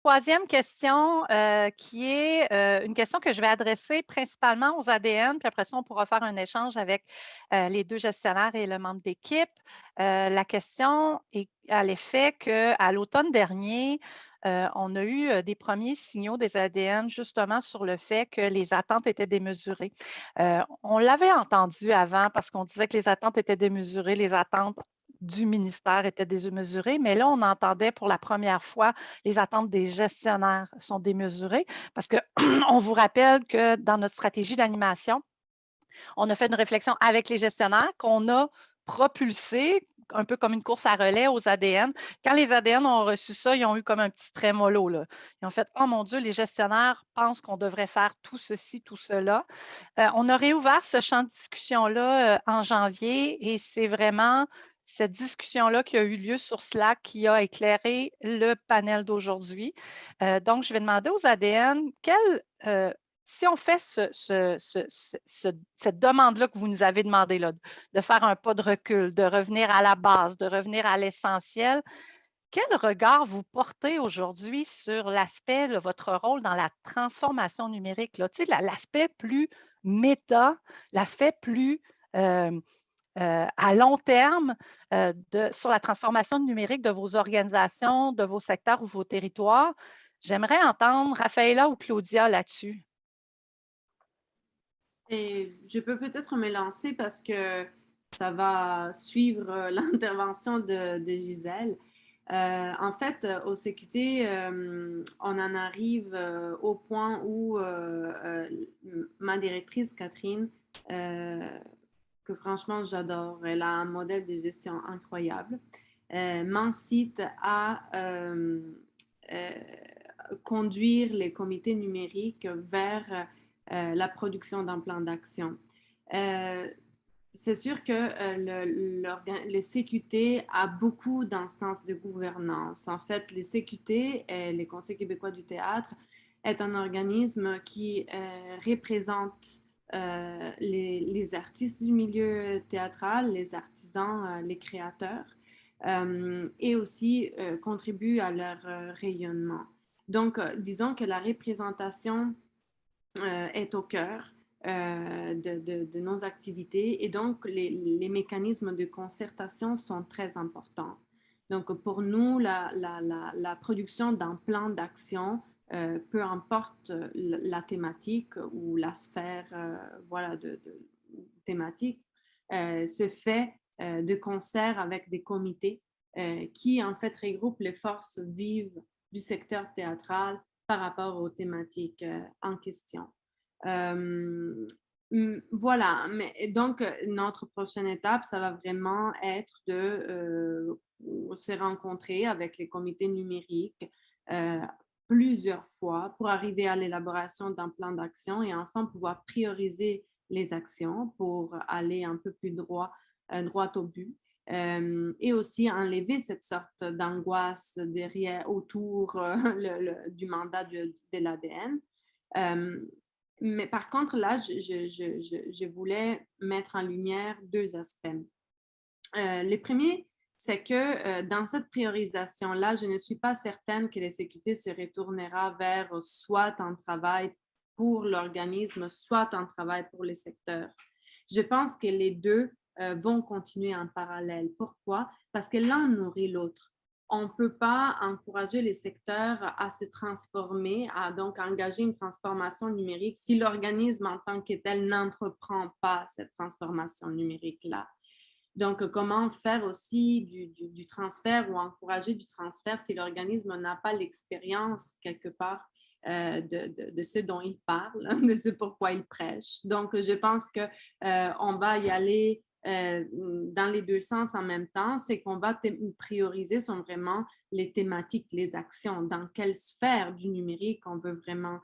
Troisième question, qui est, une question que je vais adresser principalement aux ADN, puis après ça, on pourra faire un échange avec, les 2 gestionnaires et le membre d'équipe. La question est à l'effet qu'à l'automne dernier, on a eu, des premiers signaux des ADN justement sur le fait que les attentes étaient démesurées. On l'avait entendu avant parce qu'on disait que les attentes étaient démesurées, les attentes du ministère étaient démesurées, mais là, on entendait pour la première fois les attentes des gestionnaires sont démesurées parce que on vous rappelle que dans notre stratégie d'animation, on a fait une réflexion avec les gestionnaires qu'on a propulsé un peu comme une course à relais aux ADN. Quand les ADN ont reçu ça, ils ont eu comme un petit trémolo, là. Ils ont fait: «Oh mon Dieu, les gestionnaires pensent qu'on devrait faire tout ceci, tout cela». On a réouvert ce champ de discussion-là, en janvier et c'est vraiment cette discussion-là qui a eu lieu sur Slack qui a éclairé le panel d'aujourd'hui. Donc je vais demander aux ADN si on fait cette demande-là que vous nous avez demandé là, de faire un pas de recul, de revenir à la base, de revenir à l'essentiel, quel regard vous portez aujourd'hui sur l'aspect, là, votre rôle dans la transformation numérique, là? Tu sais, l'aspect plus méta, l'aspect plus, hem, à long terme, sur la transformation numérique de vos organisations, de vos secteurs ou vos territoires. J'aimerais entendre Raphaëlla ou Claudia là-dessus. Et je peux peut-être me lancer parce que ça va suivre l'intervention de Gisèle. En fait, au CQT, on en arrive au point où ma directrice, Catherine, euh, que franchement j'adore, elle a un modèle de gestion incroyable, m'incite à euh, conduire les comités numériques vers la production d'un plan d'action. Euh, c'est sûr que le CQT a beaucoup d'instances de gouvernance. En fait, les CQT, les Conseils québécois du théâtre, est un organisme qui représente les artistes du milieu théâtral, les artisans, les créateurs, et aussi contribue à leur rayonnement. Donc, disons que la représentation est au cœur de nos activités et donc les mécanismes de concertation sont très importants. Donc, pour nous, la production d'un plan d'action, peu importe la thématique ou la sphère voilà, thématique, se fait de concert avec des comités qui, en fait, regroupent les forces vives du secteur théâtral par rapport aux thématiques en question. Euh, voilà, mais donc notre prochaine étape, ça va vraiment être de se rencontrer avec les comités numériques euh, plusieurs fois pour arriver à l'élaboration d'un plan d'action et enfin pouvoir prioriser les actions pour aller un peu plus droit au but. Et aussi enlever cette sorte d'angoisse derrière, autour du mandat de l'ADN. Euh, mais par contre, là, je voulais mettre en lumière deux aspects. Le premier, c'est que dans cette priorisation-là, je ne suis pas certaine que la sécurité se retournera vers soit un travail pour l'organisme, soit un travail pour les secteurs. Je pense que les deux vont continuer en parallèle. Pourquoi? Parce que l'un nourrit l'autre. On ne peut pas encourager les secteurs à se transformer, à donc engager une transformation numérique si l'organisme en tant que tel n'entreprend pas cette transformation numérique-là. Donc, comment faire aussi du transfert ou encourager du transfert si l'organisme n'a pas l'expérience quelque part de ce dont il parle, de ce pourquoi il prêche. Donc, je pense qu'on va y aller dans les deux sens en même temps. C'est qu'on va prioriser sont vraiment les thématiques, les actions, dans quelle sphère du numérique on veut vraiment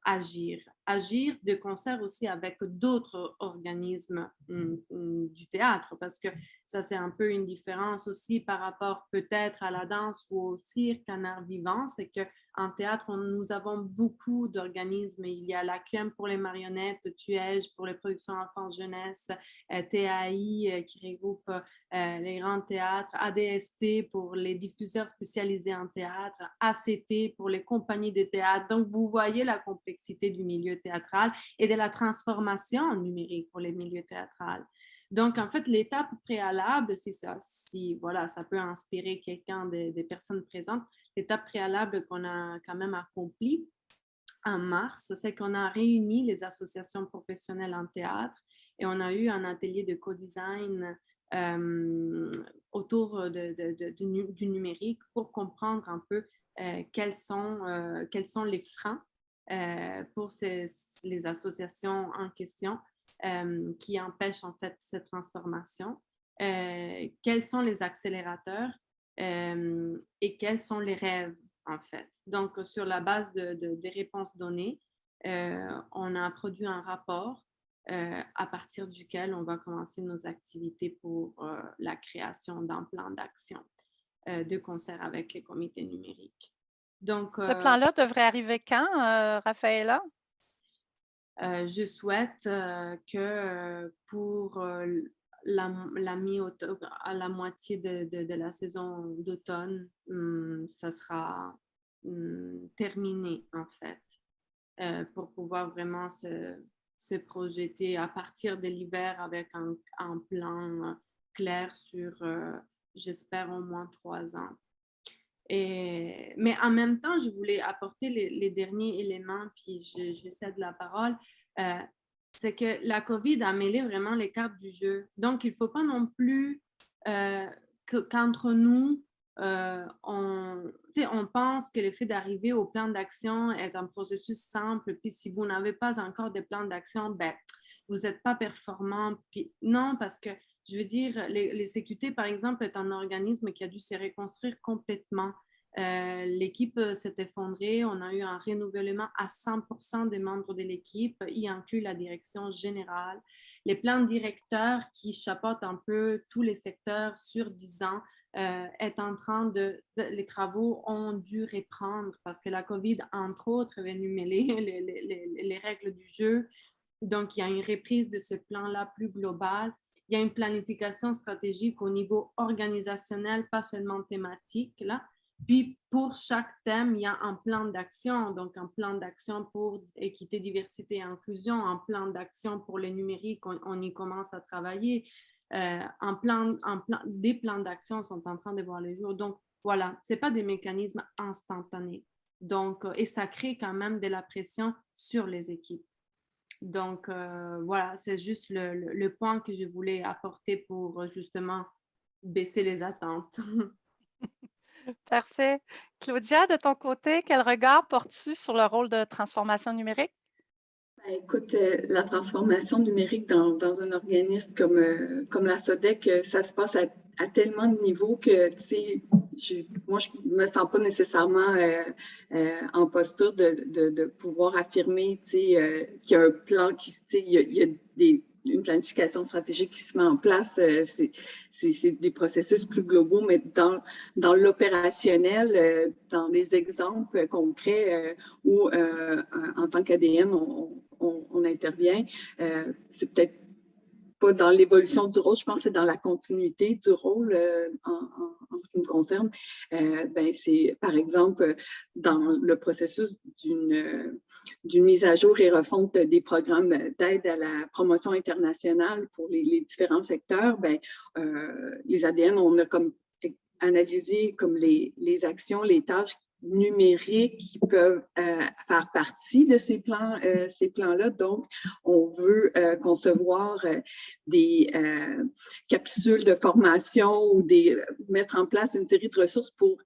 agir. Agir de concert aussi avec d'autres organismes du théâtre, parce que ça, c'est un peu une différence aussi par rapport peut-être à la danse ou au cirque, un art vivant, c'est que en théâtre, nous avons beaucoup d'organismes. Il y a l'AQM pour les marionnettes, TUEJ pour les productions enfants-jeunesse, TAI qui regroupe les grands théâtres, ADST pour les diffuseurs spécialisés en théâtre, ACT pour les compagnies de théâtre. Donc, vous voyez la complexité du milieu théâtral et de la transformation numérique pour les milieux théâtrales. Donc, en fait, l'étape préalable, c'est ça. Si, voilà, ça peut inspirer quelqu'un des personnes présentes. L'étape préalable qu'on a quand même accomplie en mars, c'est qu'on a réuni les associations professionnelles en théâtre et on a eu un atelier de co-design autour du numérique pour comprendre un peu quels sont les freins pour les associations en question qui empêchent en fait cette transformation, quels sont les accélérateurs et quels sont les rêves en fait. Donc, sur la base des réponses données, on a produit un rapport à partir duquel on va commencer nos activités pour la création d'un plan d'action de concert avec les comités numériques. Donc, Ce plan-là devrait arriver quand, Raphaëla? Je souhaite que pour la mi-automne, à la moitié de la saison d'automne, ça sera terminé en fait, pour pouvoir vraiment se projeter à partir de l'hiver avec un plan clair sur, j'espère, au moins 3 ans. Mais en même temps, je voulais apporter les derniers éléments, puis je cède la parole. C'est que la COVID a mêlé vraiment les cartes du jeu. Donc, il ne faut pas non plus qu'entre nous, on pense que le fait d'arriver au plan d'action est un processus simple, puis si vous n'avez pas encore de plan d'action, ben, vous n'êtes pas performant. Puis non, parce que je veux dire, les CQT, par exemple, est un organisme qui a dû se reconstruire complètement. L'équipe s'est effondrée. On a eu un renouvellement à 100% des membres de l'équipe, y inclut la direction générale. Les plans directeurs qui chapeautent un peu tous les secteurs sur 10 ans est en train les travaux ont dû reprendre parce que la COVID, entre autres, est venue mêler les règles du jeu. Donc, il y a une reprise de ce plan-là plus global. Il y a une planification stratégique au niveau organisationnel, pas seulement thématique, là. Puis, pour chaque thème, il y a un plan d'action. Donc, un plan d'action pour équité, diversité et inclusion, un plan d'action pour le numérique, on y commence à travailler. Des plans d'action sont en train de voir le jour. Donc, voilà, ce n'est pas des mécanismes instantanés. Donc, et ça crée quand même de la pression sur les équipes. Donc, voilà, c'est juste le point que je voulais apporter pour justement baisser les attentes. Parfait. Claudia, de ton côté, quel regard portes-tu sur le rôle de transformation numérique? Ben, écoute, la transformation numérique dans un organisme comme la SODEC, ça se passe à tellement de niveaux que, tu sais, moi, je ne me sens pas nécessairement en posture de pouvoir affirmer, tu sais, qu'il y a un plan, tu sais, il y a une planification stratégique qui se met en place. C'est des processus plus globaux, mais dans l'opérationnel, dans les exemples concrets où, en tant qu'ADN, on intervient, c'est peut-être pas dans l'évolution du rôle, je pense que c'est dans la continuité du rôle en ce qui me concerne. Ben c'est, par exemple, dans le processus d'une mise à jour et refonte des programmes d'aide à la promotion internationale pour les différents secteurs, ben, les ADN, on a comme analysé comme les actions, les tâches numériques qui peuvent faire partie de ces plans-là. Donc, on veut concevoir des capsules de formation ou mettre en place une série de ressources pour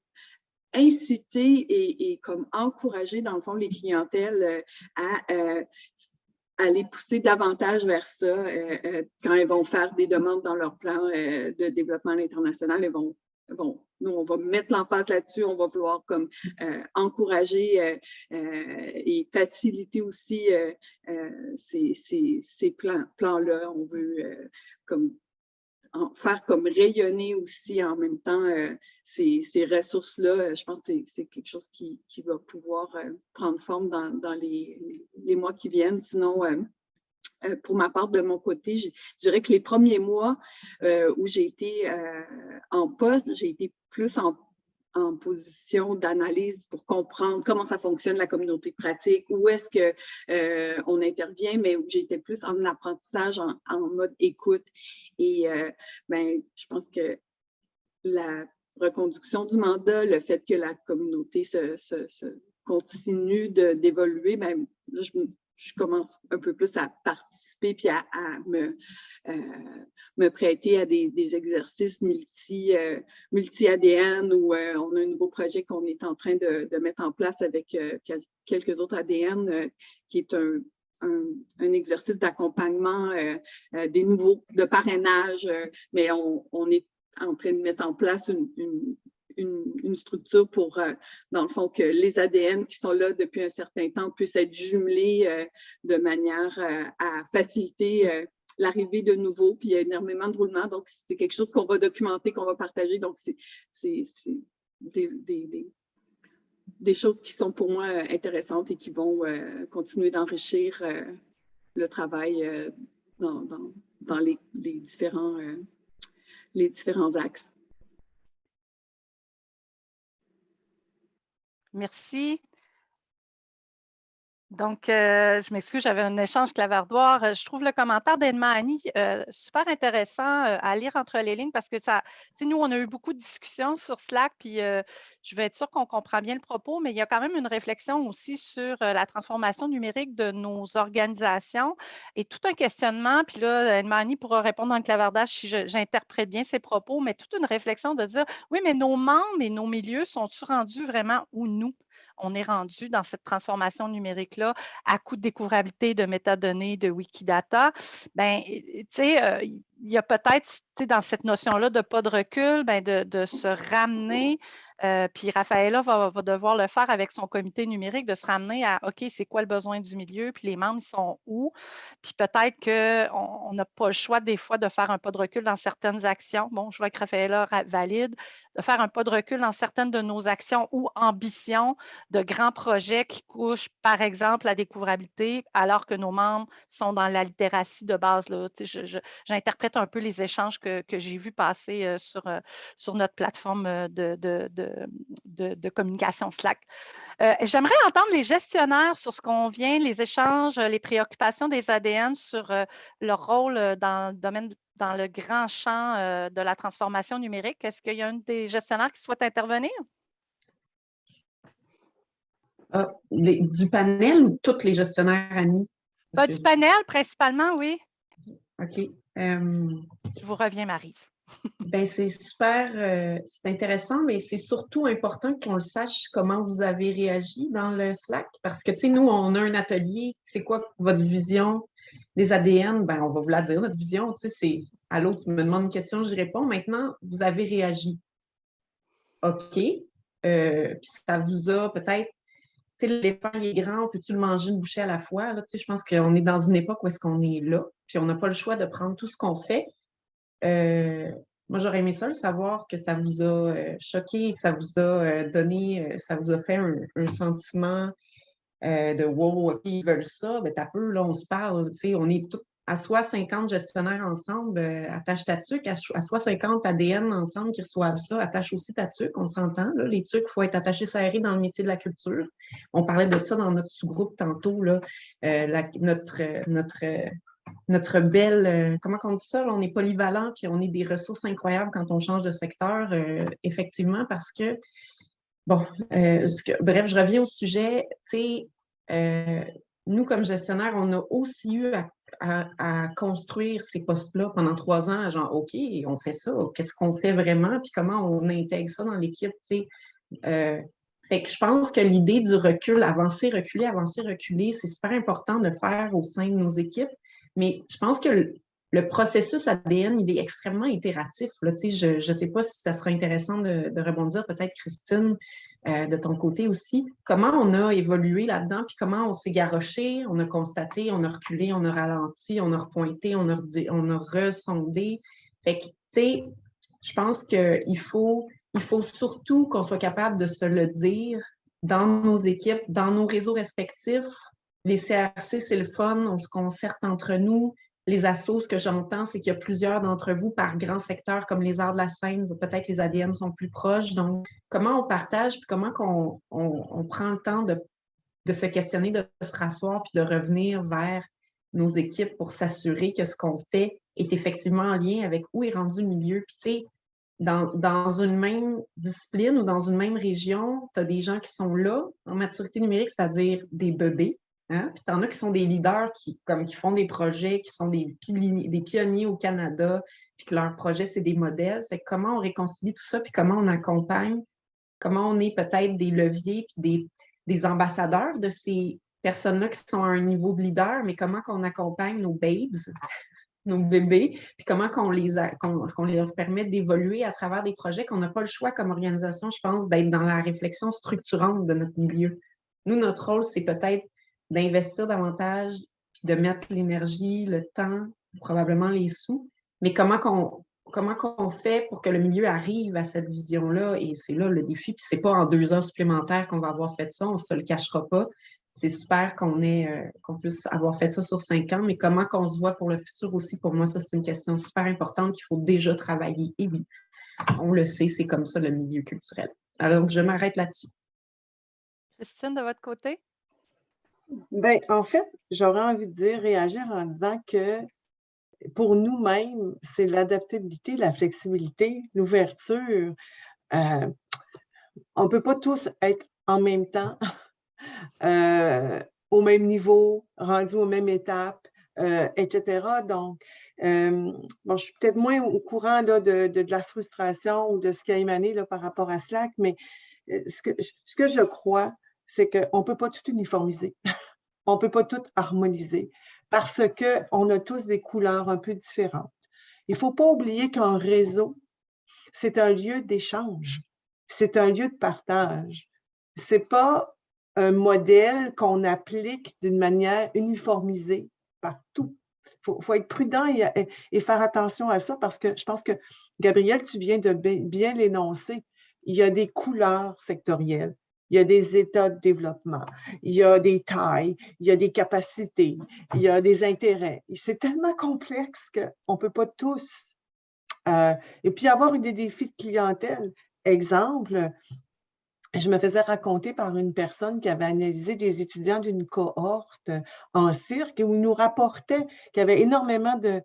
inciter et comme encourager, dans le fond, les clientèles à les pousser davantage vers ça quand elles vont faire des demandes dans leur plan de développement international. Nous, on va mettre l'emphase là-dessus, on va vouloir comme encourager et faciliter aussi ces plans-là. On veut comme faire comme rayonner aussi en même temps ces ressources-là. Je pense que c'est quelque chose qui va pouvoir prendre forme dans les mois qui viennent. Sinon, pour ma part, de mon côté, je dirais que les premiers mois où j'ai été en poste, j'ai été plus en position d'analyse pour comprendre comment ça fonctionne la communauté pratique, où est-ce qu'on intervient, mais où j'étais plus en apprentissage, en mode écoute. Et je pense que la reconduction du mandat, le fait que la communauté se continue d'évoluer, là, je commence un peu plus à participer puis à me prêter à des exercices multi-ADN où on a un nouveau projet qu'on est en train de mettre en place avec quelques autres ADN qui est un exercice d'accompagnement des nouveaux, de parrainage, mais on est en train de mettre en place une structure pour, dans le fond, que les ADN qui sont là depuis un certain temps puissent être jumelés de manière à faciliter l'arrivée de nouveaux. Puis il y a énormément de roulements, donc c'est quelque chose qu'on va documenter, qu'on va partager. Donc, c'est des choses qui sont pour moi intéressantes et qui vont continuer d'enrichir le travail dans les différents axes. Merci. Donc, je m'excuse, j'avais un échange clavardoir. Je trouve le commentaire d'Edmani super intéressant à lire entre les lignes parce que ça, tu sais, nous, on a eu beaucoup de discussions sur Slack, puis je vais être sûre qu'on comprend bien le propos, mais il y a quand même une réflexion aussi sur la transformation numérique de nos organisations et tout un questionnement. Puis là, Edmani pourra répondre dans le clavardage si j'interprète bien ses propos, mais toute une réflexion de dire, oui, mais nos membres et nos milieux sont-ils rendus vraiment où nous? On est rendu dans cette transformation numérique-là à coup de découvrabilité de métadonnées, de Wikidata. Bien, tu sais, il y a peut-être, dans cette notion-là de pas de recul, de se ramener. Puis Raphaëlla va devoir le faire avec son comité numérique, de se ramener à OK, c'est quoi le besoin du milieu, puis les membres, ils sont où? Puis peut-être qu'on n'a pas le choix des fois de faire un pas de recul dans certaines actions. Bon, je vois que Raphaëlla valide, de faire un pas de recul dans certaines de nos actions ou ambitions de grands projets qui couchent, par exemple, la découvrabilité, alors que nos membres sont dans la littératie de base. Là. J'interprète un peu les échanges que j'ai vus passer sur notre plateforme de communication Slack. J'aimerais entendre les gestionnaires sur ce qu'on vient, les échanges, les préoccupations des ADN sur leur rôle dans le domaine, dans le grand champ de la transformation numérique. Est-ce qu'il y a un des gestionnaires qui souhaite intervenir? Du panel ou tous les gestionnaires, Annie? Du panel, principalement, oui. OK. Je vous reviens, Marie. Ben, c'est super, c'est intéressant, mais c'est surtout important qu'on le sache comment vous avez réagi dans le Slack. Parce que, tu sais, nous, on a un atelier. C'est quoi votre vision des ADN? Ben, on va vous la dire, notre vision. Tu sais, c'est à l'autre qui me demande une question, j'y réponds. Maintenant, vous avez réagi. OK. Puis ça vous a peut-être. Tu sais, l'éléphant, il est grand, peux-tu le manger une bouchée à la fois? Là, tu sais, je pense qu'on est dans une époque où est-ce qu'on est là, puis on n'a pas le choix de prendre tout ce qu'on fait. Moi, j'aurais aimé ça, le savoir que ça vous a choqué, que ça vous a donné, ça vous a fait un sentiment de « wow, OK, ils veulent ça », ben t'as peu, là, on se parle, tu sais, on est tous à soi 50 gestionnaires ensemble, attache ta tuque, à soi 50 ADN ensemble qui reçoivent ça, attache aussi ta tuque, on s'entend, là, les tuques, il faut être attaché serré dans le métier de la culture. On parlait de ça dans notre sous-groupe tantôt, là, notre belle, comment on dit ça, là, on est polyvalent, puis on est des ressources incroyables quand on change de secteur, effectivement, parce que, bon, bref, je reviens au sujet, tu sais, nous, comme gestionnaires, on a aussi eu à construire ces postes-là pendant 3 ans, genre, OK, on fait ça, qu'est-ce qu'on fait vraiment, puis comment on intègre ça dans l'équipe, tu sais. Fait que je pense que l'idée du recul, avancer, reculer, c'est super important de faire au sein de nos équipes. Mais je pense que le processus ADN, il est extrêmement itératif. Là. Je ne sais pas si ça sera intéressant de rebondir, peut-être Christine, de ton côté aussi. Comment on a évolué là-dedans, puis comment on s'est garoché, on a constaté, on a reculé, on a ralenti, on a repointé, on a ressondé. Fait que sais, je pense qu'il faut surtout qu'on soit capable de se le dire dans nos équipes, dans nos réseaux respectifs. Les CRC, c'est le fun, on se concerte entre nous. Les assos, ce que j'entends, c'est qu'il y a plusieurs d'entre vous par grand secteur, comme les arts de la scène, peut-être les ADN sont plus proches. Donc, comment on partage, puis comment on prend le temps de se questionner, de se rasseoir, puis de revenir vers nos équipes pour s'assurer que ce qu'on fait est effectivement en lien avec où est rendu le milieu. Puis, tu sais, dans une même discipline ou dans une même région, tu as des gens qui sont là en maturité numérique, c'est-à-dire des bébés. Hein? Puis tu en as qui sont des leaders qui font des projets, qui sont des pionniers au Canada, puis que leurs projets, c'est des modèles. C'est comment on réconcilie tout ça, puis comment on accompagne, comment on est peut-être des leviers, puis des ambassadeurs de ces personnes-là qui sont à un niveau de leader, mais comment qu'on accompagne nos babes, nos bébés, puis comment qu'on leur permet d'évoluer à travers des projets qu'on n'a pas le choix comme organisation, je pense, d'être dans la réflexion structurante de notre milieu. Nous, notre rôle, c'est peut-être d'investir davantage, puis de mettre l'énergie, le temps, probablement les sous, mais comment qu'on fait pour que le milieu arrive à cette vision-là, et c'est là le défi, puis c'est pas en 2 ans supplémentaires qu'on va avoir fait ça, on ne se le cachera pas. C'est super qu'on puisse avoir fait ça sur 5 ans, mais comment qu'on se voit pour le futur aussi, pour moi, ça, c'est une question super importante qu'il faut déjà travailler. Et oui, on le sait, c'est comme ça le milieu culturel. Alors, donc, je m'arrête là-dessus. Christine, de votre côté? Bien, en fait, j'aurais envie de réagir en disant que pour nous-mêmes, c'est l'adaptabilité, la flexibilité, l'ouverture. On ne peut pas tous être en même temps au même niveau, rendus aux mêmes étapes, etc. Donc, bon, je suis peut-être moins au courant là, de la frustration ou de ce qui a émané là, par rapport à Slack, mais ce que je crois, c'est qu'on ne peut pas tout uniformiser. On ne peut pas tout harmoniser parce qu'on a tous des couleurs un peu différentes. Il ne faut pas oublier qu'un réseau, c'est un lieu d'échange, c'est un lieu de partage. Ce n'est pas un modèle qu'on applique d'une manière uniformisée partout. Il faut être prudent et faire attention à ça parce que je pense que, Gabrielle, tu viens de bien l'énoncer. Il y a des couleurs sectorielles. Il y a des états de développement, il y a des tailles, il y a des capacités, il y a des intérêts. C'est tellement complexe qu'on ne peut pas tous. Et puis avoir des défis de clientèle. Exemple, je me faisais raconter par une personne qui avait analysé des étudiants d'une cohorte en cirque où il nous rapportait qu'il y avait énormément de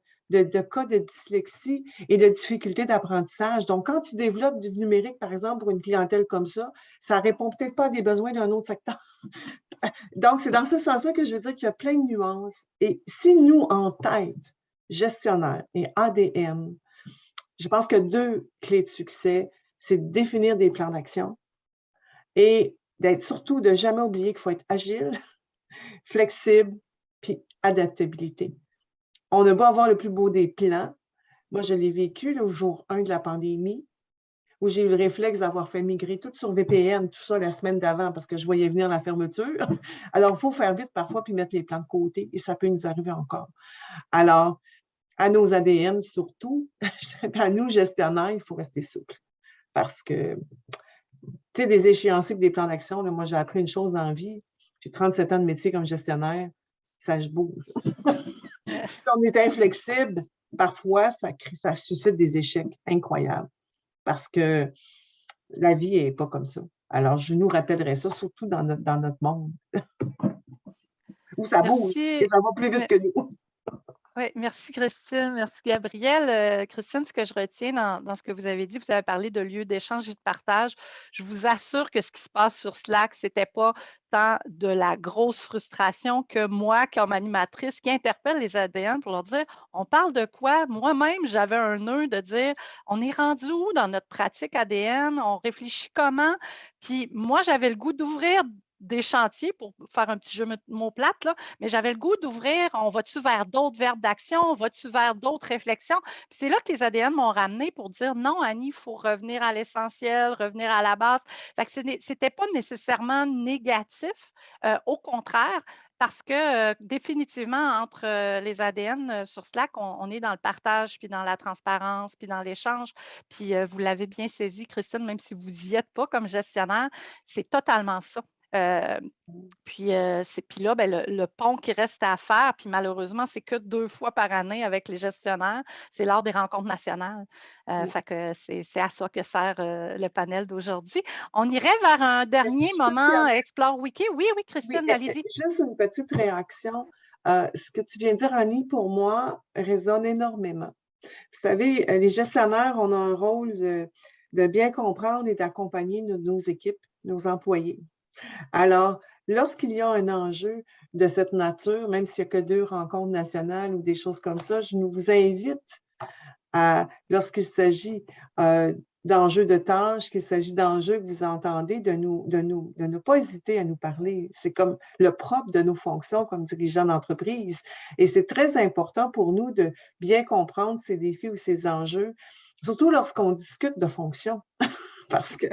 cas de dyslexie et de difficultés d'apprentissage. Donc, quand tu développes du numérique, par exemple, pour une clientèle comme ça ne répond peut-être pas à des besoins d'un autre secteur. Donc, c'est dans ce sens-là que je veux dire qu'il y a plein de nuances. Et si nous, en tête, gestionnaires et ADM, je pense que 2 clés de succès, c'est de définir des plans d'action et surtout de jamais oublier qu'il faut être agile, flexible, puis adaptabilité. On a beau avoir le plus beau des plans. Moi, je l'ai vécu le jour 1 de la pandémie, où j'ai eu le réflexe d'avoir fait migrer tout sur VPN, tout ça la semaine d'avant, parce que je voyais venir la fermeture. Alors, il faut faire vite parfois, puis mettre les plans de côté, et ça peut nous arriver encore. Alors, à nos ADN surtout, à nous gestionnaires, il faut rester souple. Parce que, tu sais, des échéanciers et des plans d'action, là, moi, j'ai appris une chose dans la vie. J'ai 37 ans de métier comme gestionnaire, ça se bouge. Si on est inflexible, parfois, ça suscite des échecs incroyables parce que la vie n'est pas comme ça. Alors, je nous rappellerai ça, surtout dans notre monde, où ça bouge et ça va plus vite que nous. Oui, merci Christine, merci Gabrielle. Christine, ce que je retiens dans ce que vous avez dit, vous avez parlé de lieux d'échange et de partage. Je vous assure que ce qui se passe sur Slack, ce n'était pas tant de la grosse frustration que moi, comme animatrice, qui interpelle les ADN pour leur dire, on parle de quoi? Moi-même, j'avais un nœud de dire, on est rendu où dans notre pratique ADN? On réfléchit comment? Puis moi, j'avais le goût d'ouvrir des chantiers, pour faire un petit jeu de mots plate, là, mais j'avais le goût d'ouvrir, on va-tu vers d'autres verbes d'action, on va-tu vers d'autres réflexions? Puis c'est là que les ADN m'ont ramené pour dire non, Annie, il faut revenir à l'essentiel, revenir à la base. Fait que ce n'était pas nécessairement négatif, au contraire, parce que définitivement, entre les ADN sur Slack, on est dans le partage, puis dans la transparence, puis dans l'échange. Puis vous l'avez bien saisi, Christine, même si vous n'y êtes pas comme gestionnaire, c'est totalement ça. Puis là, ben, le pont qui reste à faire, puis malheureusement, c'est que 2 fois par année avec les gestionnaires, c'est lors des rencontres nationales. Fait que c'est à ça que sert le panel d'aujourd'hui. On irait vers un dernier moment Explore Wiki. Oui, Christine, Oui, allez-y. juste une petite réaction. Ce que tu viens de dire, Annie, pour moi, résonne énormément. Vous savez, les gestionnaires, on a un rôle de bien comprendre et d'accompagner nos équipes, nos employés. Alors, lorsqu'il y a un enjeu de cette nature, même s'il n'y a que 2 rencontres nationales ou des choses comme ça, je vous invite lorsqu'il s'agit d'enjeux de tâches, qu'il s'agit d'enjeux que vous entendez, de ne pas hésiter à nous parler. C'est comme le propre de nos fonctions comme dirigeants d'entreprise. Et c'est très important pour nous de bien comprendre ces défis ou ces enjeux, surtout lorsqu'on discute de fonctions. Parce que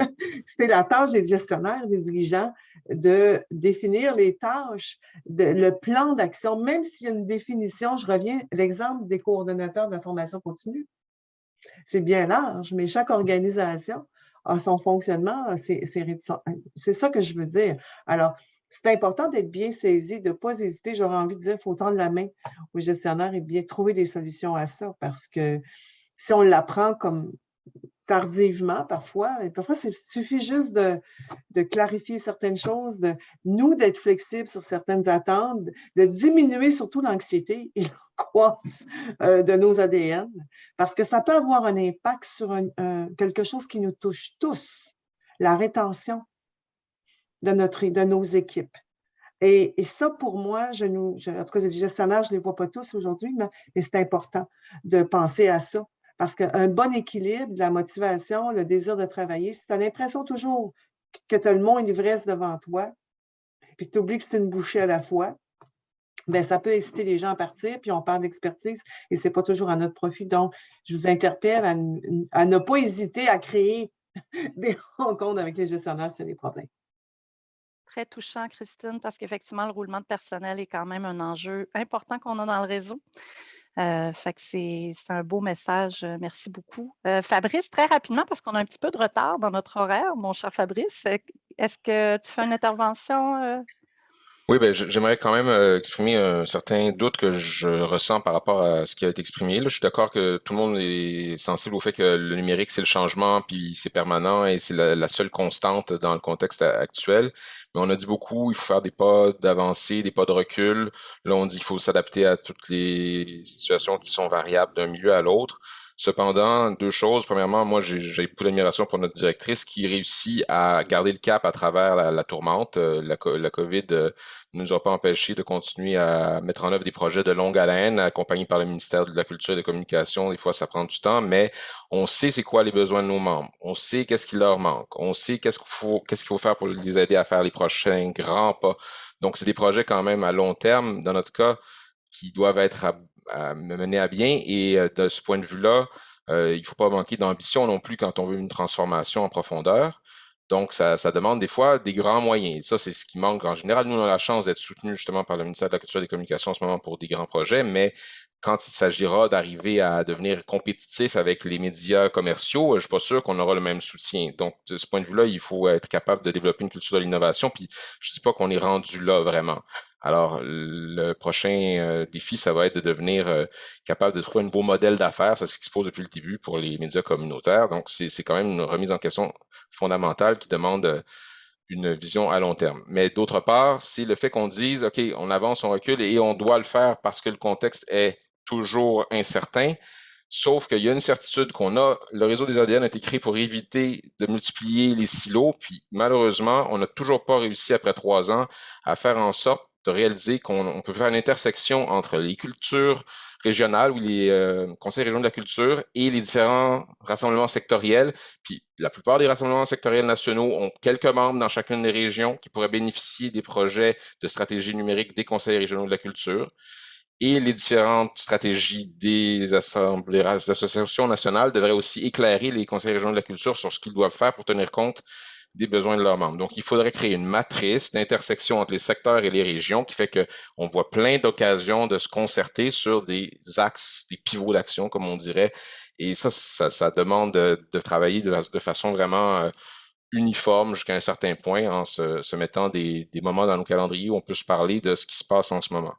c'est la tâche des gestionnaires, des dirigeants, de définir les tâches, le plan d'action, même s'il y a une définition. Je reviens à l'exemple des coordonnateurs de la formation continue. C'est bien large, mais chaque organisation a son fonctionnement, c'est ça que je veux dire. Alors, c'est important d'être bien saisi, de ne pas hésiter. J'aurais envie de dire, il faut tendre la main aux gestionnaires et bien trouver des solutions à ça, parce que si on l'apprend comme tardivement parfois, et parfois il suffit juste de clarifier certaines choses, d'être flexibles sur certaines attentes, de diminuer surtout l'anxiété et l'angoisse de nos ADN, parce que ça peut avoir un impact sur quelque chose qui nous touche tous, la rétention de nos équipes. Et ça, pour moi, en tout cas, les gestionnaires, je ne les vois pas tous aujourd'hui, mais c'est important de penser à ça. Parce qu'un bon équilibre, la motivation, le désir de travailler, si tu as l'impression toujours que tu as le mont et l'ivresse devant toi, puis que tu oublies que c'est une bouchée à la fois, bien, ça peut inciter les gens à partir, puis on parle d'expertise, et ce n'est pas toujours à notre profit. Donc, je vous interpelle à ne pas hésiter à créer des rencontres avec les gestionnaires s'il y a des problèmes. Très touchant, Christine, parce qu'effectivement, le roulement de personnel est quand même un enjeu important qu'on a dans le réseau. Fait que c'est un beau message. Merci beaucoup. Fabrice, très rapidement, parce qu'on a un petit peu de retard dans notre horaire, mon cher Fabrice, est-ce que tu fais une intervention? Oui, ben, j'aimerais quand même exprimer un certain doute que je ressens par rapport à ce qui a été exprimé. Là, je suis d'accord que tout le monde est sensible au fait que le numérique, c'est le changement, puis c'est permanent et c'est la seule constante dans le contexte actuel. Mais on a dit beaucoup, il faut faire des pas d'avancée, des pas de recul. Là, on dit qu'il faut s'adapter à toutes les situations qui sont variables d'un milieu à l'autre. Cependant, 2 choses. Premièrement, moi, j'ai beaucoup d'admiration pour notre directrice qui réussit à garder le cap à travers la tourmente. La COVID ne nous a pas empêché de continuer à mettre en œuvre des projets de longue haleine, accompagnés par le ministère de la Culture et des Communications. Des fois, ça prend du temps, mais on sait c'est quoi les besoins de nos membres. On sait qu'est-ce qui leur manque. On sait qu'est-ce qu'il faut faire pour les aider à faire les prochains grands pas. Donc, c'est des projets quand même à long terme, dans notre cas, qui doivent être menés à bien. Et de ce point de vue-là, il ne faut pas manquer d'ambition non plus quand on veut une transformation en profondeur. Donc, ça demande des fois des grands moyens. Et ça, c'est ce qui manque en général. Nous, on a la chance d'être soutenus justement par le ministère de la Culture et des Communications en ce moment pour des grands projets, mais quand il s'agira d'arriver à devenir compétitif avec les médias commerciaux, je ne suis pas sûr qu'on aura le même soutien. Donc, de ce point de vue-là, il faut être capable de développer une culture de l'innovation. Puis, je ne dis pas qu'on est rendu là vraiment. Alors, le prochain défi, ça va être de devenir capable de trouver un nouveau modèle d'affaires. C'est ce qui se pose depuis le début pour les médias communautaires. Donc, c'est quand même une remise en question fondamentale qui demande une vision à long terme. Mais d'autre part, c'est le fait qu'on dise, OK, on avance, on recule et on doit le faire parce que le contexte est toujours incertain. Sauf qu'il y a une certitude qu'on a, le réseau des ADN a été créé pour éviter de multiplier les silos, puis malheureusement, on n'a toujours pas réussi après 3 ans à faire en sorte de réaliser qu'on peut faire une intersection entre les cultures régionales ou les conseils régionaux de la culture et les différents rassemblements sectoriels. Puis la plupart des rassemblements sectoriels nationaux ont quelques membres dans chacune des régions qui pourraient bénéficier des projets de stratégie numérique des conseils régionaux de la culture. Et les différentes stratégies des associations nationales devraient aussi éclairer les conseils régionaux de la culture sur ce qu'ils doivent faire pour tenir compte des besoins de leurs membres. Donc, il faudrait créer une matrice d'intersection entre les secteurs et les régions qui fait qu'on voit plein d'occasions de se concerter sur des axes, des pivots d'action, comme on dirait. Et ça demande de travailler de façon vraiment uniforme jusqu'à un certain point en se mettant des moments dans nos calendriers où on peut se parler de ce qui se passe en ce moment.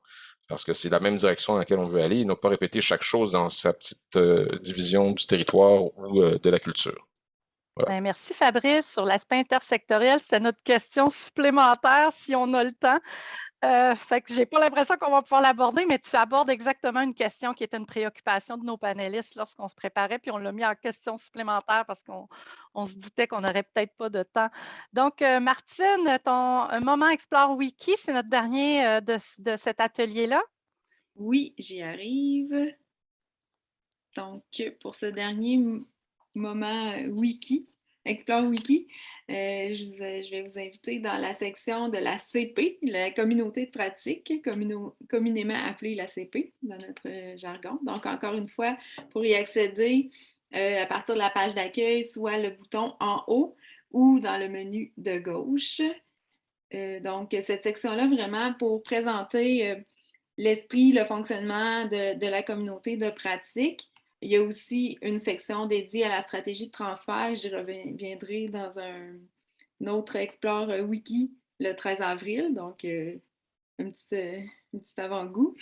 Parce que c'est la même direction dans laquelle on veut aller et ne pas répéter chaque chose dans sa petite division du territoire ou de la culture. Voilà. Ben, merci Fabrice. Sur l'aspect intersectoriel, c'était notre question supplémentaire si on a le temps. Fait que j'ai pas l'impression qu'on va pouvoir l'aborder, mais tu abordes exactement une question qui était une préoccupation de nos panélistes lorsqu'on se préparait, puis on l'a mis en question supplémentaire parce qu'on se doutait qu'on n'aurait peut-être pas de temps. Donc, Martine, ton moment Explore Wiki, c'est notre dernier de cet atelier-là. Oui, j'y arrive. Donc, pour ce dernier moment Wiki, Explore Wiki, je vais vous inviter dans la section de la CP, la communauté de pratique, communément appelée la CP dans notre jargon. Donc, encore une fois, pour y accéder à partir de la page d'accueil, soit le bouton en haut ou dans le menu de gauche. Donc, cette section-là, vraiment pour présenter l'esprit, le fonctionnement de la communauté de pratique. Il y a aussi une section dédiée à la stratégie de transfert. J'y reviendrai dans un autre Explore Wiki le 13 avril, donc un petit avant-goût.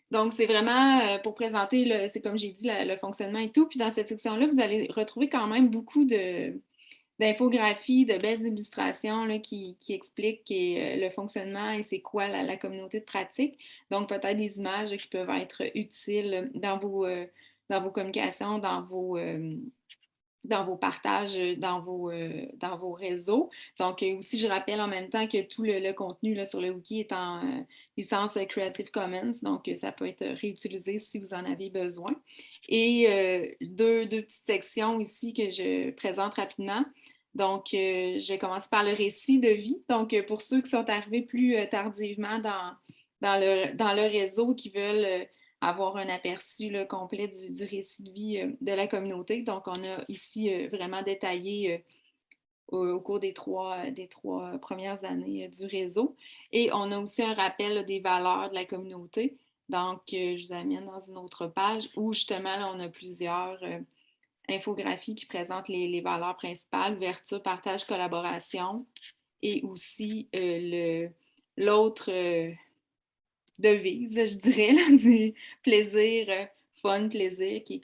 Donc, c'est vraiment pour présenter, c'est comme j'ai dit, le fonctionnement et tout. Puis dans cette section-là, vous allez retrouver quand même beaucoup d'infographies, de belles illustrations là, qui expliquent le fonctionnement et c'est quoi la communauté de pratique. Donc, peut-être des images qui peuvent être utiles dans vos communications, dans vos partages, dans vos réseaux. Donc, aussi, je rappelle en même temps que tout le contenu là, sur le wiki est en licence Creative Commons, donc ça peut être réutilisé si vous en avez besoin. Et deux petites sections ici que je présente rapidement. Donc, je vais commencer par le récit de vie. Donc, pour ceux qui sont arrivés plus tardivement dans le réseau, qui veulent avoir un aperçu là, complet du récit de vie de la communauté. Donc, on a ici vraiment détaillé au cours des trois premières années du réseau. Et on a aussi un rappel là, des valeurs de la communauté. Donc, je vous amène dans une autre page où justement, là, on a plusieurs infographies qui présentent les valeurs principales, ouverture, partage, collaboration, et aussi l'autre devise, je dirais, là, du plaisir, fun, plaisir, qui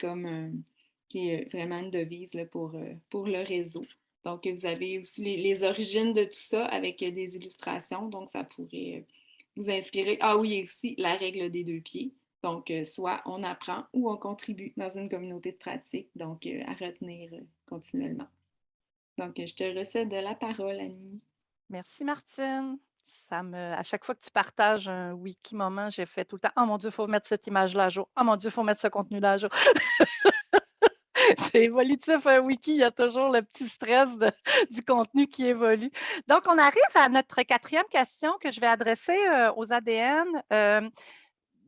est vraiment une devise là, pour le réseau. Donc, vous avez aussi les origines de tout ça avec des illustrations, donc ça pourrait vous inspirer. Ah oui, et aussi la règle des 2 pieds. Donc, soit on apprend ou on contribue dans une communauté de pratique, donc à retenir continuellement. Donc, je te recède la parole, Annie. Merci, Martine. À chaque fois que tu partages un wiki moment, j'ai fait tout le temps « Oh mon Dieu, il faut mettre cette image-là à jour. Oh mon Dieu, il faut mettre ce contenu-là à jour. » C'est évolutif, un wiki, il y a toujours le petit stress du contenu qui évolue. Donc, on arrive à notre 4e question que je vais adresser aux ADN.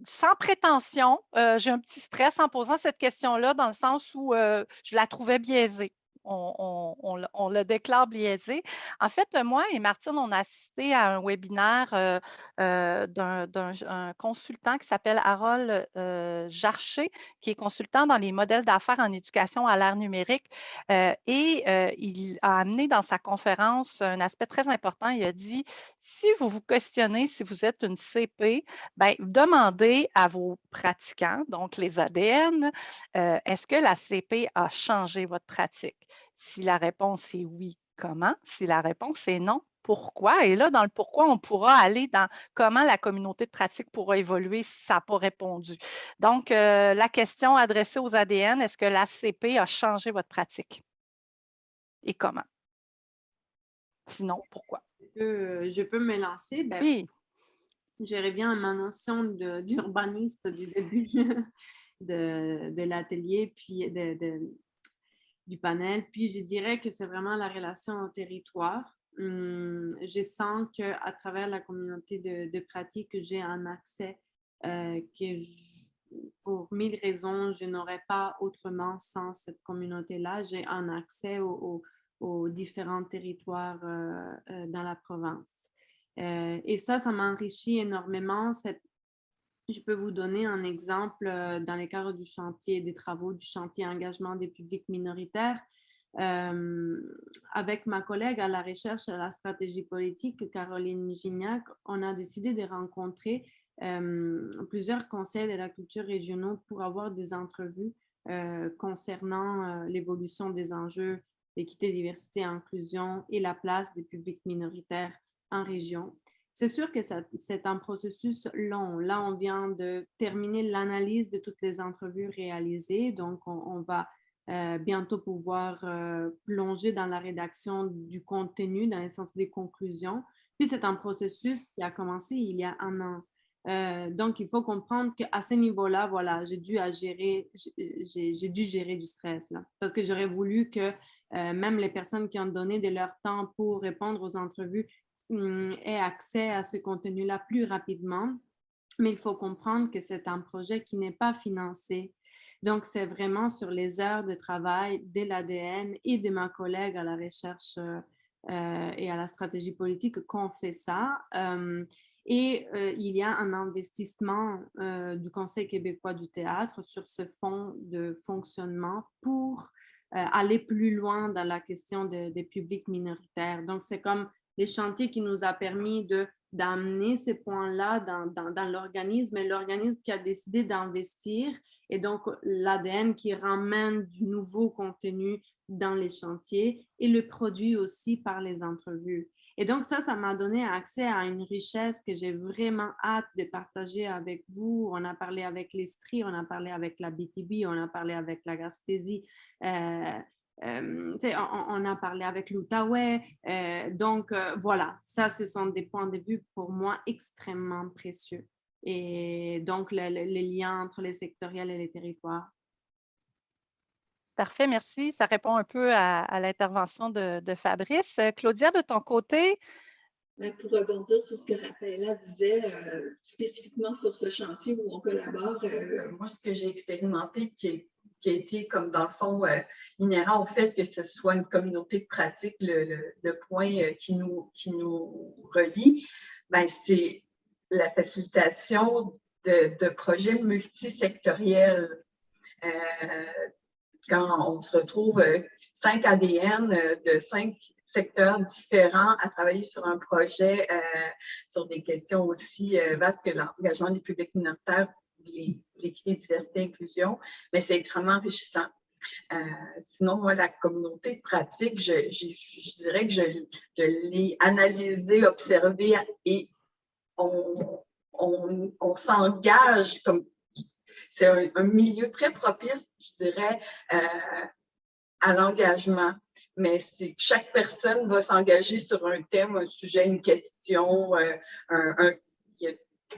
Sans prétention, j'ai un petit stress en posant cette question-là dans le sens où je la trouvais biaisée. On le déclare biaisé. En fait, moi et Martine, on a assisté à un webinaire d'un consultant qui s'appelle Harold Jarché, qui est consultant dans les modèles d'affaires en éducation à l'ère numérique. Il a amené dans sa conférence un aspect très important. Il a dit, si vous vous questionnez si vous êtes une CP, bien, demandez à vos pratiquants, donc les ADN, est-ce que la CP a changé votre pratique? Si la réponse est oui, comment? Si la réponse est non, pourquoi? Et là, dans le pourquoi, on pourra aller dans comment la communauté de pratique pourra évoluer si ça n'a pas répondu. Donc, la question adressée aux ADN, est-ce que la CP a changé votre pratique? Et comment? Sinon, pourquoi? Je peux me lancer. Ben, Oui. je reviens à ma notion d'urbaniste du début de l'atelier, puis du panel. Puis je dirais que c'est vraiment la relation au territoire. Je sens qu'à travers la communauté de pratique, j'ai un accès que pour 1000 raisons, je n'aurais pas autrement sans cette communauté-là. J'ai un accès aux différents territoires dans la province. Et ça m'enrichit énormément. Je peux vous donner un exemple dans le cadre du chantier, des travaux du chantier engagement des publics minoritaires. Avec ma collègue à la recherche et à la stratégie politique, Caroline Gignac, on a décidé de rencontrer plusieurs conseils de la culture régionaux pour avoir des entrevues concernant l'évolution des enjeux d'équité, diversité, inclusion et la place des publics minoritaires en région. C'est sûr que c'est un processus long. Là, on vient de terminer l'analyse de toutes les entrevues réalisées, donc on va bientôt pouvoir plonger dans la rédaction du contenu, dans le sens des conclusions. Puis c'est un processus qui a commencé il y a 1 an. Donc, il faut comprendre qu'à ce niveau-là, voilà, j'ai dû gérer du stress, là, parce que j'aurais voulu que même les personnes qui ont donné de leur temps pour répondre aux entrevues aient accès à ce contenu-là plus rapidement. Mais il faut comprendre que c'est un projet qui n'est pas financé. Donc, c'est vraiment sur les heures de travail de l'ADN et de ma collègue à la recherche et à la stratégie politique qu'on fait ça. Il y a un investissement du Conseil québécois du théâtre sur ce fonds de fonctionnement pour aller plus loin dans la question des publics minoritaires. Donc, c'est comme les chantiers qui nous a permis d'amener ces points-là dans l'organisme, et l'organisme qui a décidé d'investir, et donc l'ADN qui ramène du nouveau contenu dans les chantiers et le produit aussi par les entrevues. Et donc ça m'a donné accès à une richesse que j'ai vraiment hâte de partager avec vous. On a parlé avec l'Estrie, on a parlé avec la BTB, on a parlé avec la Gaspésie. On a parlé avec l'Outaouais. Voilà, ça, ce sont des points de vue pour moi extrêmement précieux. Et donc, les liens entre les sectoriels et les territoires. Parfait, merci. Ça répond un peu à l'intervention de Fabrice. Claudia, de ton côté? Pour rebondir sur ce que Raphaëlla disait, spécifiquement sur ce chantier où on collabore, moi, ce que j'ai expérimenté qui a été comme dans le fond inhérent au fait que ce soit une communauté de pratique, le point qui nous relie, ben, c'est la facilitation de projets multisectoriels. Quand on se retrouve 5 ADN de 5 secteurs différents à travailler sur un projet, sur des questions aussi vastes que l'engagement des publics minoritaires, l'équité, diversité, inclusion, mais c'est extrêmement enrichissant. Sinon, moi, la communauté de pratique, je dirais que je l'ai analysée, observée et on s'engage comme... C'est un milieu très propice, je dirais, à l'engagement. Mais chaque personne va s'engager sur un thème, un sujet, une question.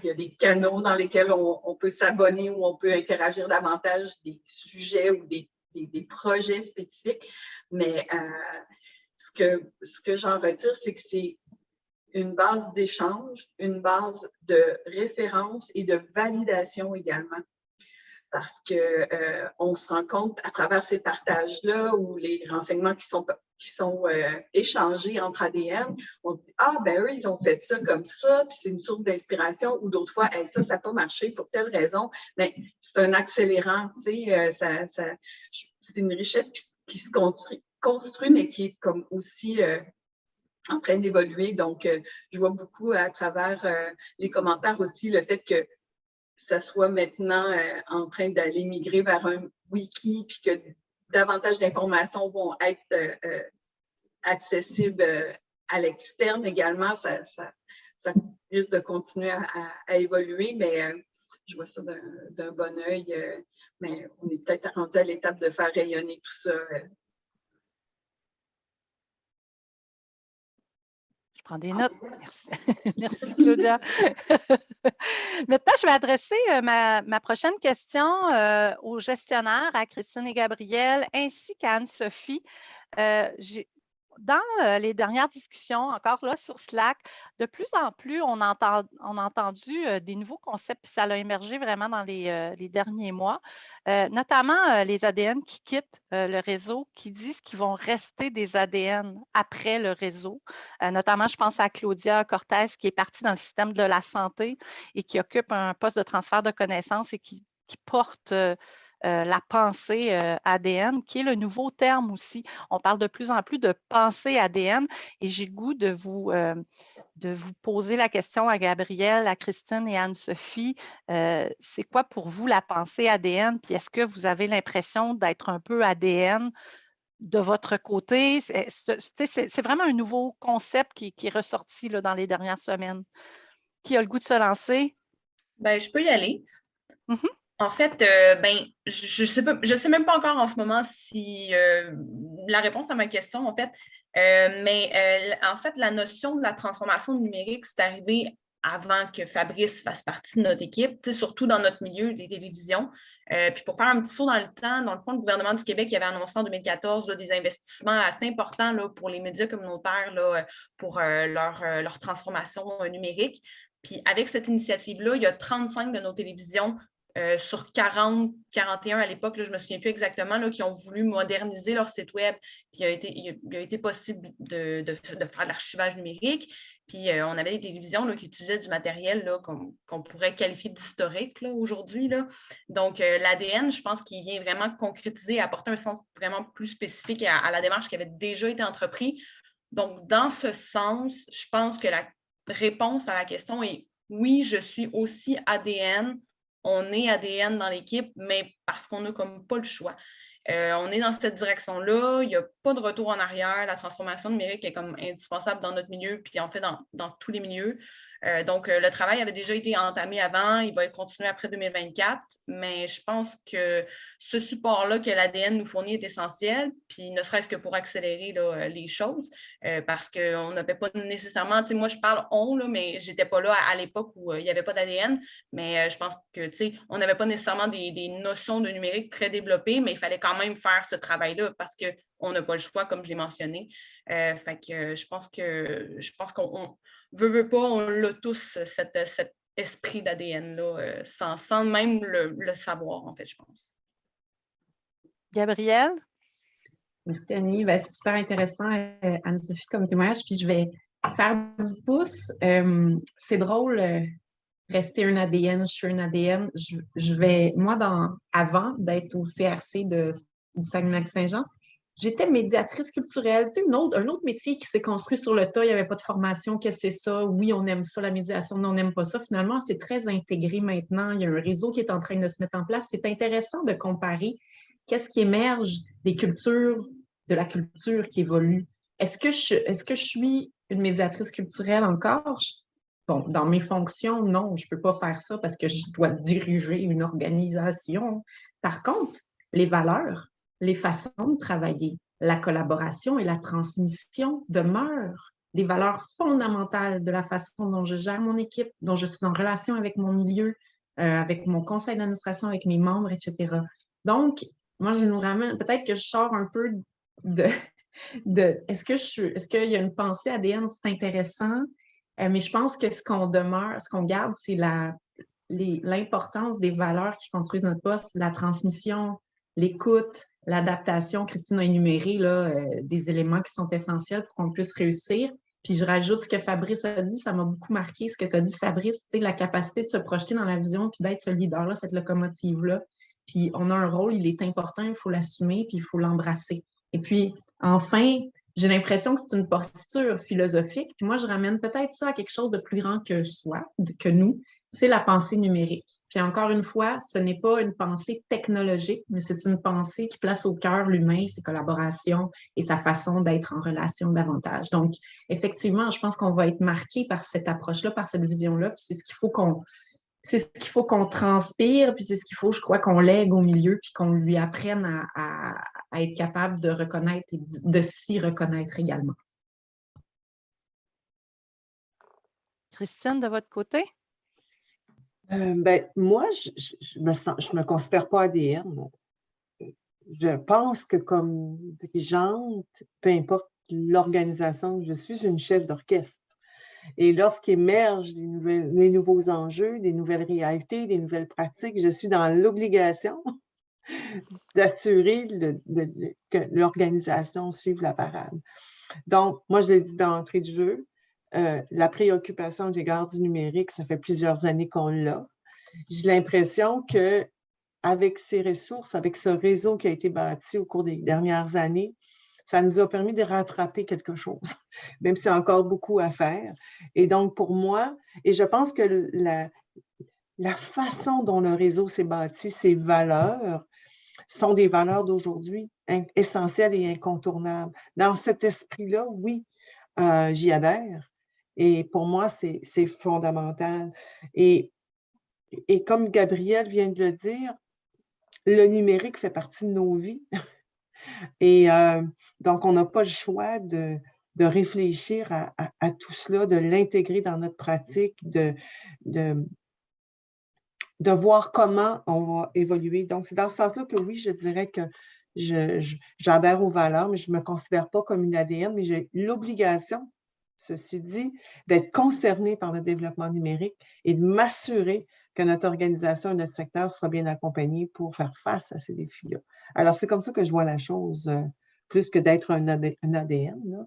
Il y a des canaux dans lesquels on peut s'abonner ou on peut interagir davantage, des sujets ou des projets spécifiques. Mais ce que j'en retire, c'est que c'est une base d'échange, une base de référence et de validation également. Parce qu'on se rend compte à travers ces partages-là ou les renseignements qui sont échangés entre ADN, on se dit « Ah, ben eux, ils ont fait ça comme ça, puis c'est une source d'inspiration. » Ou d'autres fois hey, « Ça n'a pas marché pour telle raison. » Mais c'est un accélérant, tu sais, c'est une richesse qui se construit, mais qui est comme aussi en train d'évoluer. Donc, je vois beaucoup à travers les commentaires aussi le fait que ça soit maintenant en train d'aller migrer vers un wiki, puis que davantage d'informations vont être accessibles à l'externe également, ça risque de continuer à évoluer, mais je vois ça d'un bon œil. Mais on est peut-être rendu à l'étape de faire rayonner tout ça. Je prends des notes. Merci, merci Claudia. Maintenant, je vais adresser ma prochaine question aux gestionnaires, à Christine et Gabriel, ainsi qu'à Anne-Sophie. dans les dernières discussions, encore là sur Slack, de plus en plus, on a entendu des nouveaux concepts, puis ça a émergé vraiment dans les derniers mois, notamment les ADN qui quittent le réseau, qui disent qu'ils vont rester des ADN après le réseau. Notamment, je pense à Claudia Cortez, qui est partie dans le système de la santé et qui occupe un poste de transfert de connaissances et qui porte la pensée ADN, qui est le nouveau terme aussi. On parle de plus en plus de pensée ADN et j'ai le goût de vous poser la question à Gabrielle, à Christine et à Anne-Sophie. C'est quoi pour vous la pensée ADN? Puis est-ce que vous avez l'impression d'être un peu ADN de votre côté? C'est vraiment un nouveau concept qui est ressorti là, dans les dernières semaines. Qui a le goût de se lancer? Ben, je peux y aller. Mm-hmm. En fait, je sais même pas encore en ce moment si la réponse à ma question, en fait, en fait, la notion de la transformation numérique, c'est arrivé avant que Fabrice fasse partie de notre équipe, surtout dans notre milieu des télévisions. Puis pour faire un petit saut dans le temps, dans le fond, le gouvernement du Québec avait annoncé en 2014 là, des investissements assez importants là, pour les médias communautaires, là, pour leur transformation numérique. Puis avec cette initiative-là, il y a 35 de nos télévisions sur 40, 41 à l'époque, je ne me souviens plus exactement, là, qui ont voulu moderniser leur site web. Puis il a été possible de faire de l'archivage numérique. Puis on avait des télévisions là, qui utilisaient du matériel qu'on pourrait qualifier d'historique aujourd'hui. Donc l'ADN, je pense qu'il vient vraiment concrétiser et apporter un sens vraiment plus spécifique à la démarche qui avait déjà été entreprise. Donc dans ce sens, je pense que la réponse à la question est oui, je suis aussi ADN. On est ADN dans l'équipe, mais parce qu'on n'a comme pas le choix. On est dans cette direction-là, il n'y a pas de retour en arrière. La transformation numérique est comme indispensable dans notre milieu, puis en fait dans tous les milieux. Donc, le travail avait déjà été entamé avant, il va continuer après 2024, mais je pense que ce support-là que l'ADN nous fournit est essentiel, puis ne serait-ce que pour accélérer là, les choses, parce qu'on n'avait pas nécessairement, moi je parle on, là, mais je n'étais pas là à l'époque où il n'y avait pas d'ADN, mais je pense que on n'avait pas nécessairement des notions de numérique très développées, mais il fallait quand même faire ce travail-là parce qu'on n'a pas le choix, comme je l'ai mentionné. Fait que je pense qu'on veut pas, on l'a tous, cet esprit d'ADN-là, sans même le savoir, en fait, je pense. Gabrielle? Merci, Annie. Ben, c'est super intéressant, Anne-Sophie, comme témoignage. Puis je vais faire du pouce. C'est drôle, rester un ADN, je suis un ADN. Je vais, moi, avant d'être au CRC du Saguenay-Lac-Saint-Jean, j'étais médiatrice culturelle, tu sais, un autre métier qui s'est construit sur le tas, il n'y avait pas de formation, qu'est-ce que c'est ça? Oui, on aime ça, la médiation, non, on n'aime pas ça. Finalement, c'est très intégré maintenant. Il y a un réseau qui est en train de se mettre en place. C'est intéressant de comparer qu'est-ce qui émerge des cultures, de la culture qui évolue. Est-ce que je suis une médiatrice culturelle encore? Bon, dans mes fonctions, non, je ne peux pas faire ça parce que je dois diriger une organisation. Par contre, les valeurs, les façons de travailler, la collaboration et la transmission demeurent des valeurs fondamentales de la façon dont je gère mon équipe, dont je suis en relation avec mon milieu, avec mon conseil d'administration, avec mes membres, etc. Donc, moi, je nous ramène, peut-être que je sors un peu est-ce qu'il y a une pensée ADN, c'est intéressant, mais je pense que ce qu'on garde, c'est l'importance des valeurs qui construisent notre poste, la transmission, l'écoute, l'adaptation. Christine a énuméré là, des éléments qui sont essentiels pour qu'on puisse réussir. Puis je rajoute ce que Fabrice a dit, ça m'a beaucoup marqué, ce que tu as dit, Fabrice, la capacité de se projeter dans la vision puis d'être ce leader-là, cette locomotive-là. Puis on a un rôle, il est important, il faut l'assumer, puis il faut l'embrasser. Et puis, enfin, j'ai l'impression que c'est une posture philosophique. Puis moi, je ramène peut-être ça à quelque chose de plus grand que soi, que nous. C'est la pensée numérique. Puis encore une fois, ce n'est pas une pensée technologique, mais c'est une pensée qui place au cœur l'humain, ses collaborations et sa façon d'être en relation davantage. Donc, effectivement, je pense qu'on va être marqué par cette approche-là, par cette vision-là. Puis c'est ce qu'il faut qu'on transpire, puis c'est ce qu'il faut, je crois, qu'on lègue au milieu, puis qu'on lui apprenne à être capable de reconnaître et de s'y reconnaître également. Christine, de votre côté? Moi, je me considère pas ADN. Je pense que comme dirigeante, peu importe l'organisation que je suis une chef d'orchestre. Et lorsqu'émergent les nouveaux enjeux, des nouvelles réalités, des nouvelles pratiques, je suis dans l'obligation d'assurer que l'organisation suive la parade. Donc, moi, je l'ai dit d'entrée de jeu, la préoccupation de l'égard du numérique, ça fait plusieurs années qu'on l'a. J'ai l'impression qu'avec ces ressources, avec ce réseau qui a été bâti au cours des dernières années, ça nous a permis de rattraper quelque chose, même s'il y a encore beaucoup à faire. Et donc, pour moi, et je pense que la façon dont le réseau s'est bâti, ses valeurs, sont des valeurs d'aujourd'hui essentielles et incontournables. Dans cet esprit-là, oui, j'y adhère. Et pour moi, c'est fondamental. Et comme Gabrielle vient de le dire, le numérique fait partie de nos vies. Et donc, on n'a pas le choix de réfléchir à tout cela, de l'intégrer dans notre pratique, de voir comment on va évoluer. Donc, c'est dans ce sens-là que oui, je dirais que j'adhère aux valeurs, mais je ne me considère pas comme une ADN, mais j'ai l'obligation, ceci dit, d'être concernée par le développement numérique et de m'assurer que notre organisation et notre secteur soient bien accompagnés pour faire face à ces défis-là. Alors, c'est comme ça que je vois la chose, plus que d'être un ADN.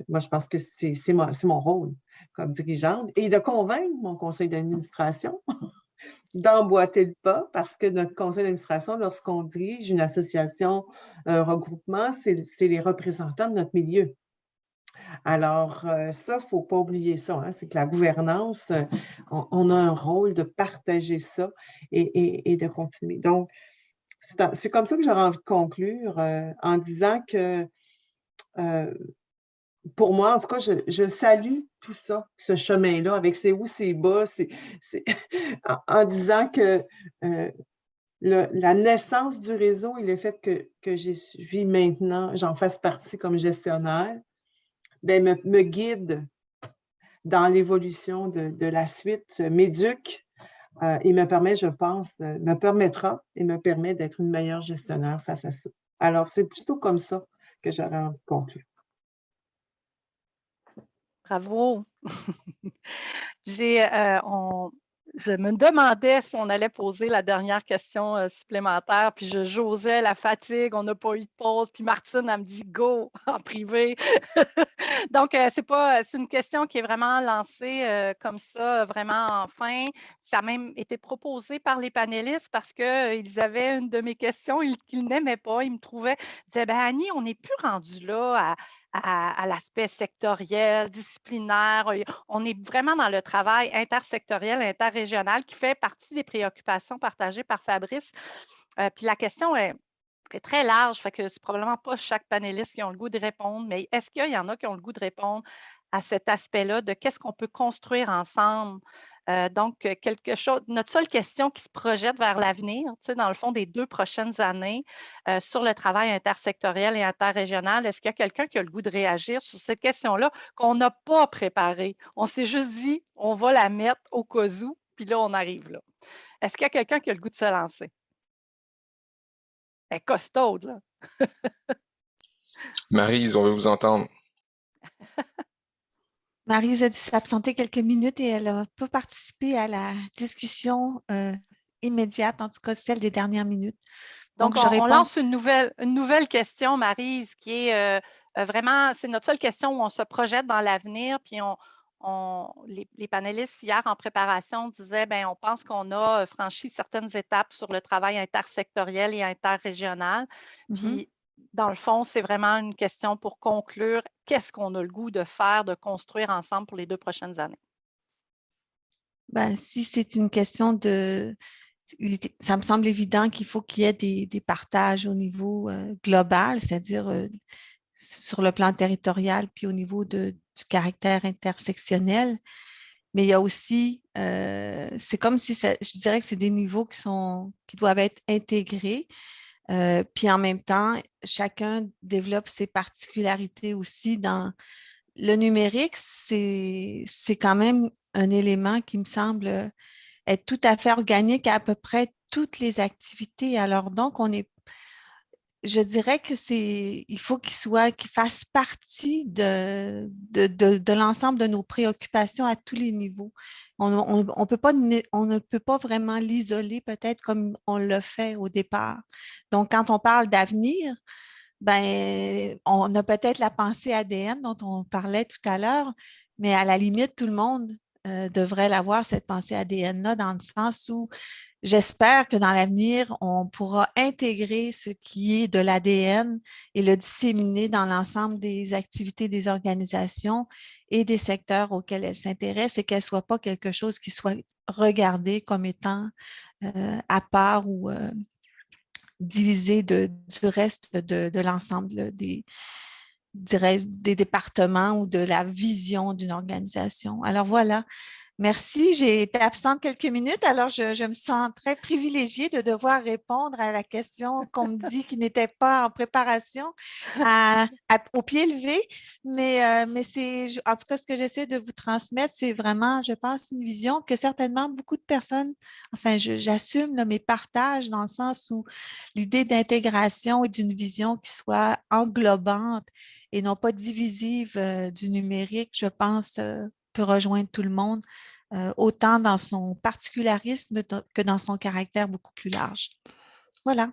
Moi, je pense que c'est mon rôle comme dirigeante et de convaincre mon conseil d'administration d'emboîter le pas, parce que notre conseil d'administration, lorsqu'on dirige une association, un regroupement, c'est les représentants de notre milieu. Alors, ça, il ne faut pas oublier ça, hein, c'est que la gouvernance, on a un rôle de partager ça et de continuer. Donc, c'est comme ça que j'aurais envie de conclure en disant que pour moi, en tout cas, je salue tout ça, ce chemin-là, avec ses hauts, ses bas, en disant que la naissance du réseau et le fait que j'y suis maintenant, j'en fasse partie comme gestionnaire, bien, me guide dans l'évolution de la suite, m'éduque et me permet, je pense, me permettra et me permet d'être une meilleure gestionnaire face à ça. Alors, c'est plutôt comme ça que j'aurais envie de conclure. Bravo! Je me demandais si on allait poser la dernière question supplémentaire, puis j'osais la fatigue, on n'a pas eu de pause, puis Martine, elle me dit « go » en privé. Donc, c'est une question qui est vraiment lancée comme ça, vraiment en fin. Ça a même été proposé par les panélistes parce qu'ils avaient une de mes questions qu'ils n'aimaient pas. Ils me trouvaient, ils disaient « ben Annie, on n'est plus rendu là à l'aspect sectoriel, disciplinaire. On est vraiment dans le travail intersectoriel, interrégional qui fait partie des préoccupations partagées par Fabrice. Puis la question est très large, fait que c'est probablement pas chaque panéliste qui a le goût de répondre, mais est-ce qu'il y en a qui ont le goût de répondre à cet aspect-là de qu'est-ce qu'on peut construire ensemble? Donc, quelque chose, notre seule question qui se projette vers l'avenir, tu sais, dans le fond des 2 prochaines années, sur le travail intersectoriel et interrégional, est-ce qu'il y a quelqu'un qui a le goût de réagir sur cette question-là qu'on n'a pas préparée? On s'est juste dit, on va la mettre au cas où, puis là, on arrive là. Est-ce qu'il y a quelqu'un qui a le goût de se lancer? Elle est costaude, là. Maryse, on veut vous entendre. Maryse a dû s'absenter quelques minutes et elle n'a pas participé à la discussion immédiate, en tout cas celle des dernières minutes. Donc on lance une nouvelle question, Maryse, qui est vraiment, c'est notre seule question où on se projette dans l'avenir, puis les panélistes hier en préparation disaient, bien, on pense qu'on a franchi certaines étapes sur le travail intersectoriel et interrégional. Puis, dans le fond, c'est vraiment une question pour conclure, qu'est-ce qu'on a le goût de faire, de construire ensemble pour les 2 prochaines années? Ben, si c'est une question ça me semble évident qu'il faut qu'il y ait des partages au niveau global, c'est-à-dire sur le plan territorial, puis au niveau du caractère intersectionnel. Mais il y a aussi, c'est comme si je dirais que c'est des niveaux qui doivent être intégrés. Puis en même temps, chacun développe ses particularités aussi dans le numérique. C'est quand même un élément qui me semble être tout à fait organique à peu près toutes les activités. Alors donc, je dirais que il faut qu'il fasse partie de l'ensemble de nos préoccupations à tous les niveaux. On ne peut pas vraiment l'isoler peut-être comme on l'a fait au départ. Donc, quand on parle d'avenir, ben, on a peut-être la pensée ADN dont on parlait tout à l'heure, mais à la limite, tout le monde devrait l'avoir, cette pensée ADN-là, dans le sens où j'espère que dans l'avenir, on pourra intégrer ce qui est de l'ADN et le disséminer dans l'ensemble des activités des organisations et des secteurs auxquels elles s'intéressent et qu'elle ne soit pas quelque chose qui soit regardé comme étant à part ou divisé du reste de l'ensemble des départements ou de la vision d'une organisation. Alors voilà. Merci. J'ai été absente quelques minutes, alors je me sens très privilégiée de devoir répondre à la question qu'on me dit qui n'était pas en préparation au pied levé. Mais en tout cas, ce que j'essaie de vous transmettre, c'est vraiment, je pense, une vision que certainement beaucoup de personnes, enfin, j'assume mes partages dans le sens où l'idée d'intégration et d'une vision qui soit englobante et non pas divisive du numérique, je pense, peut rejoindre tout le monde, autant dans son particularisme que dans son caractère beaucoup plus large. Voilà.